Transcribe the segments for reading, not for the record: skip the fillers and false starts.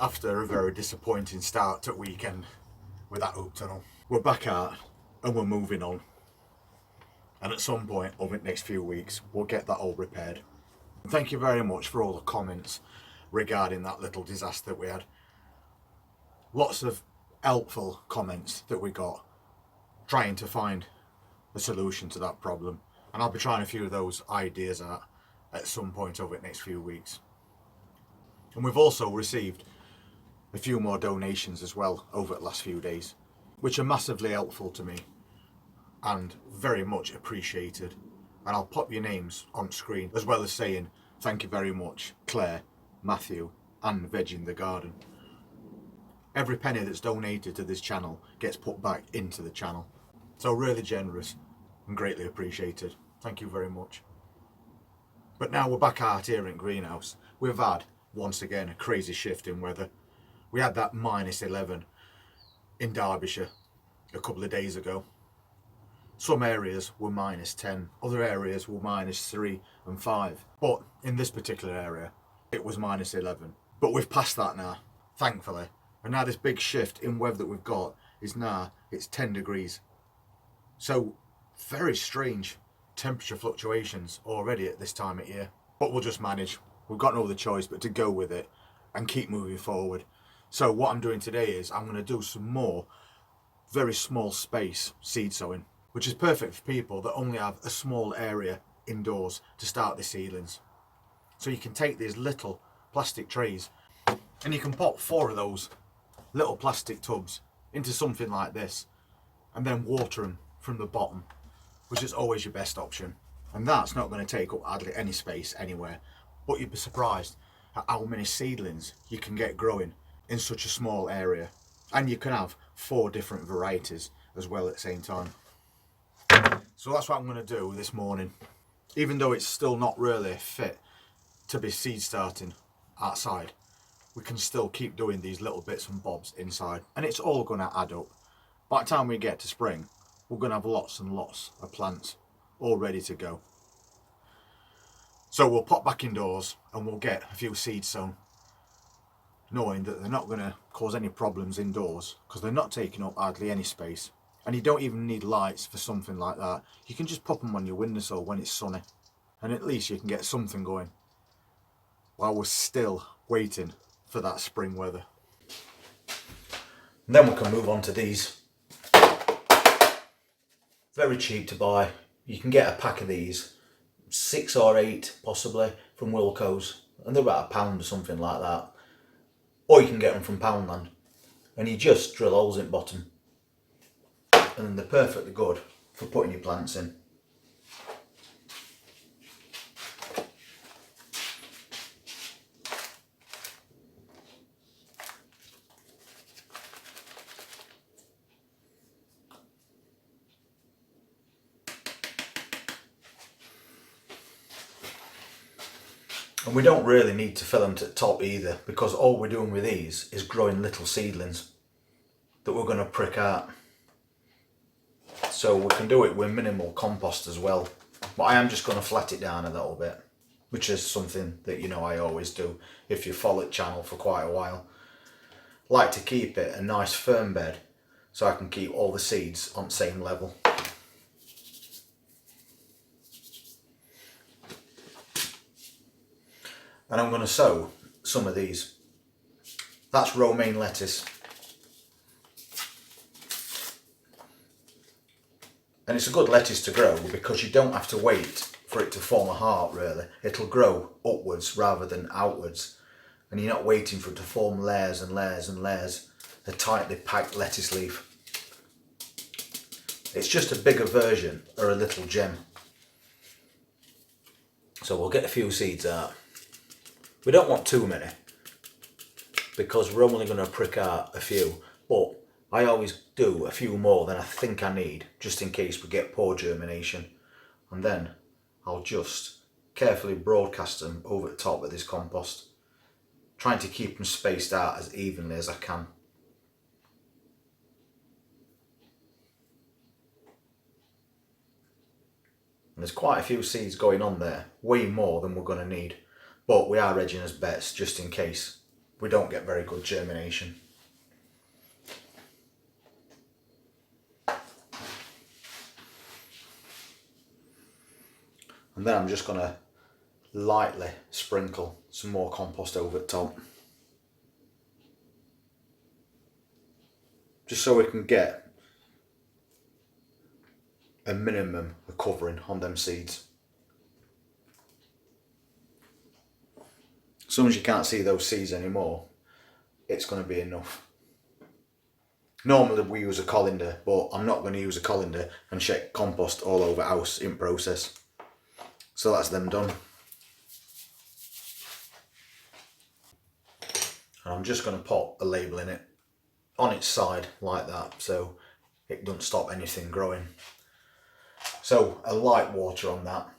after a very disappointing start to weekend with that hoop tunnel. We're back out and we're moving on. And at some point over the next few weeks, we'll get that all repaired. And thank you very much for all the comments regarding that little disaster we had. Lots of helpful comments that we got trying to find a solution to that problem. And I'll be trying a few of those ideas out at some point over the next few weeks. And we've also received a few more donations as well over the last few days, which are massively helpful to me and very much appreciated. And I'll pop your names on screen, as well as saying thank you very much, Claire, Matthew and Veg in the Garden. Every penny that's donated to this channel gets put back into the channel. So really generous and greatly appreciated. Thank you very much. But now we're back out here in Greenhouse. We've had, once again, a crazy shift in weather. We had that -11 in Derbyshire a couple of days ago. Some areas were -10, other areas were -3 and 5. But in this particular area, it was -11. But we've passed that now, thankfully. And now this big shift in weather that we've got is now, it's 10 degrees. So very strange temperature fluctuations already at this time of year. But we'll just manage. We've got no other choice but to go with it and keep moving forward. So what I'm doing today is I'm going to do some more very small space seed sowing, which is perfect for people that only have a small area indoors to start the seedlings. So you can take these little plastic trays and you can pop 4 of those little plastic tubs into something like this and then water them from the bottom, which is always your best option. And that's not going to take up hardly any space anywhere, but you'd be surprised at how many seedlings you can get growing in such a small area. And you can have 4 different varieties as well at the same time. So that's what I'm going to do this morning. Even though it's still not really fit to be seed starting outside, we can still keep doing these little bits and bobs inside, and it's all going to add up. By the time we get to spring, we're going to have lots and lots of plants all ready to go. So we'll pop back indoors and we'll get a few seeds sown, knowing that they're not going to cause any problems indoors because they're not taking up hardly any space. And you don't even need lights for something like that. You can just pop them on your windowsill when it's sunny, and at least you can get something going while we're still waiting for that spring weather. And then we can move on to these. Very cheap to buy. You can get a pack of these, 6 or 8 possibly, from Wilco's, and they're about £1 or something like that. Or you can get them from Poundland, and you just drill holes in the bottom, and they're perfectly good for putting your plants in. And we don't really need to fill them to the top either, because all we're doing with these is growing little seedlings that we're going to prick out. So we can do it with minimal compost as well. But I am just going to flat it down a little bit, which is something that you know I always do if you follow the channel for quite a while. Like to keep it a nice firm bed so I can keep all the seeds on the same level. And I'm going to sow some of these. That's romaine lettuce. And it's a good lettuce to grow because you don't have to wait for it to form a heart really. It'll grow upwards rather than outwards. And you're not waiting for it to form layers and layers and layers, a tightly packed lettuce leaf. It's just a bigger version or a little gem. So we'll get a few seeds out. We don't want too many because we're only going to prick out a few, but I always do a few more than I think I need just in case we get poor germination, and then I'll just carefully broadcast them over the top of this compost, trying to keep them spaced out as evenly as I can. And there's quite a few seeds going on there, way more than we're going to need. But we are edging as bets just in case we don't get very good germination. And then I'm just going to lightly sprinkle some more compost over the top. Just so we can get a minimum of covering on them seeds. As soon as you can't see those seeds anymore, it's going to be enough. Normally we use a colander, but I'm not going to use a colander and shake compost all over house in process. So that's them done. And I'm just going to pop a label in it on its side like that, so it doesn't stop anything growing. So a light water on that.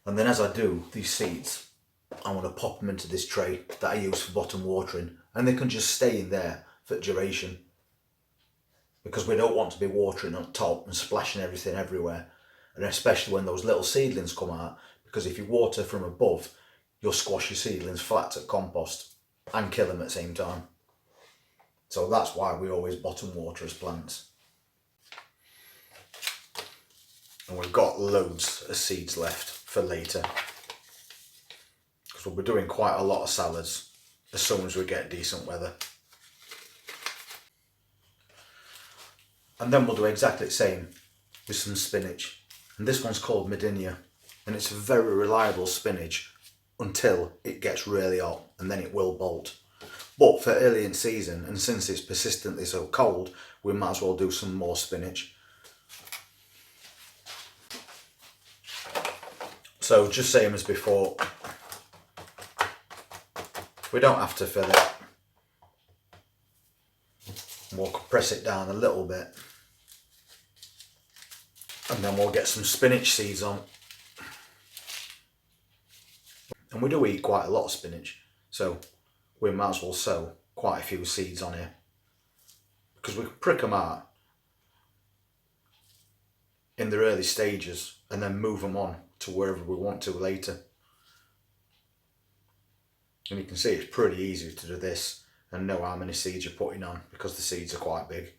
And then as I do these seeds, I want to pop them into this tray that I use for bottom watering, and they can just stay in there for duration, because we don't want to be watering on top and splashing everything everywhere, and especially when those little seedlings come out, because if you water from above, you'll squash your seedlings flat at compost and kill them at the same time. So that's why we always bottom water as plants. And we've got loads of seeds left for later, because we'll be doing quite a lot of salads as soon as we get decent weather. And then we'll do exactly the same with some spinach. And this one's called Medinia, and it's a very reliable spinach until it gets really hot, and then it will bolt. But for early in season, and since it's persistently so cold, we might as well do some more spinach. So just same as before, we don't have to fill it. We'll press it down a little bit, and then we'll get some spinach seeds on. And we do eat quite a lot of spinach, so we might as well sow quite a few seeds on here, because we can prick them out in the early stages and then move them on to wherever we want to later. And you can see it's pretty easy to do this and know how many seeds you're putting on, because the seeds are quite big.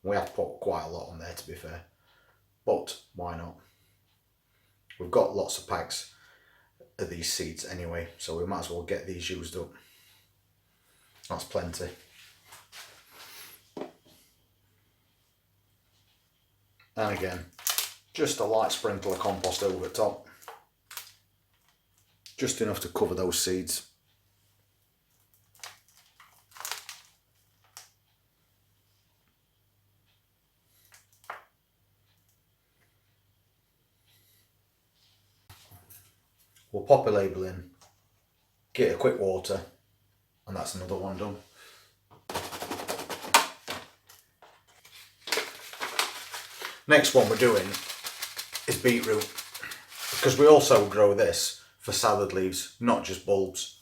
We have to put quite a lot on there, to be fair, but why not? We've got lots of packs of these seeds anyway, so we might as well get these used up. That's plenty. And again, just a light sprinkle of compost over the top, just enough to cover those seeds. We'll pop a label in, get a quick water, and that's another one done. Next one we're doing is beetroot, because we also grow this for salad leaves, not just bulbs.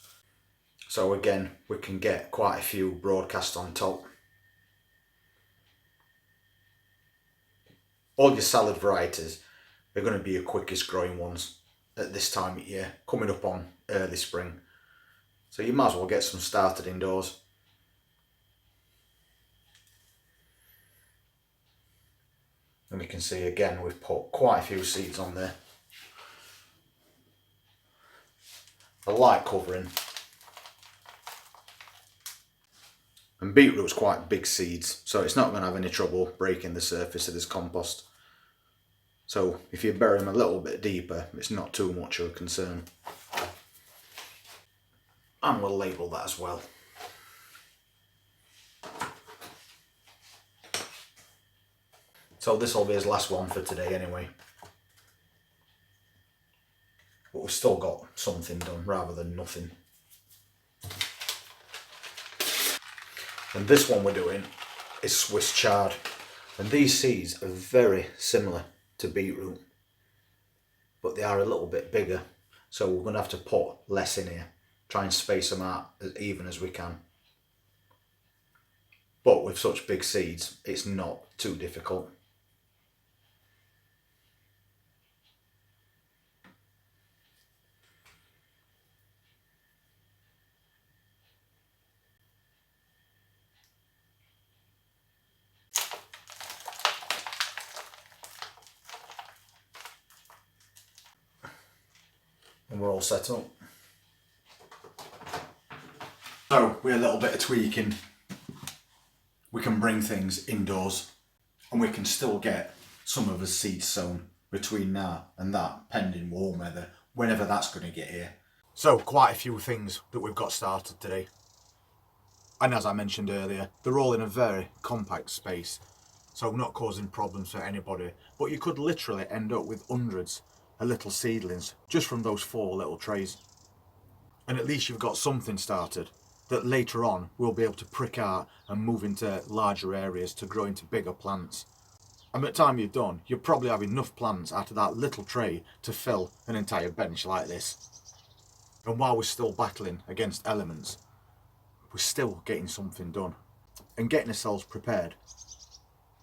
So again, we can get quite a few broadcast on top. All your salad varieties are going to be your quickest growing ones at this time of year, coming up on early spring. So you might as well get some started indoors. And you can see again, we've put quite a few seeds on there. A light covering. And beetroot's quite big seeds, so it's not going to have any trouble breaking the surface of this compost. So if you bury them a little bit deeper, it's not too much of a concern. And we'll label that as well. So this will be his last one for today anyway. But we've still got something done rather than nothing. And this one we're doing is Swiss chard. And these seeds are very similar to beetroot, but they are a little bit bigger. So we're going to have to put less in here. Try and space them out as even as we can. But with such big seeds, it's not too difficult. and we're all set up. So, with a little bit of tweaking, we can bring things indoors and we can still get some of the seeds sown between now and that, pending warm weather, whenever that's going to get here. So, quite a few things that we've got started today. And as I mentioned earlier, they're all in a very compact space, so not causing problems for anybody. But you could literally end up with hundreds of little seedlings just from those 4 little trays. And at least you've got something started that later on we'll be able to prick out and move into larger areas to grow into bigger plants. And by the time you're done, you'll probably have enough plants out of that little tray to fill an entire bench like this. And while we're still battling against elements, we're still getting something done and getting ourselves prepared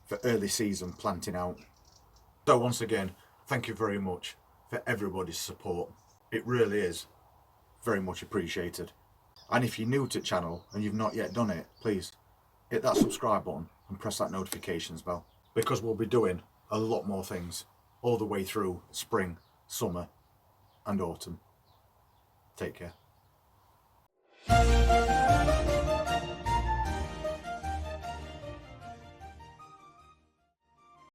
for early season planting out. So once again, thank you very much for everybody's support. It really is very much appreciated. And if you're new to the channel and you've not yet done it, please hit that subscribe button and press that notifications bell, because we'll be doing a lot more things all the way through spring, summer and autumn. Take care.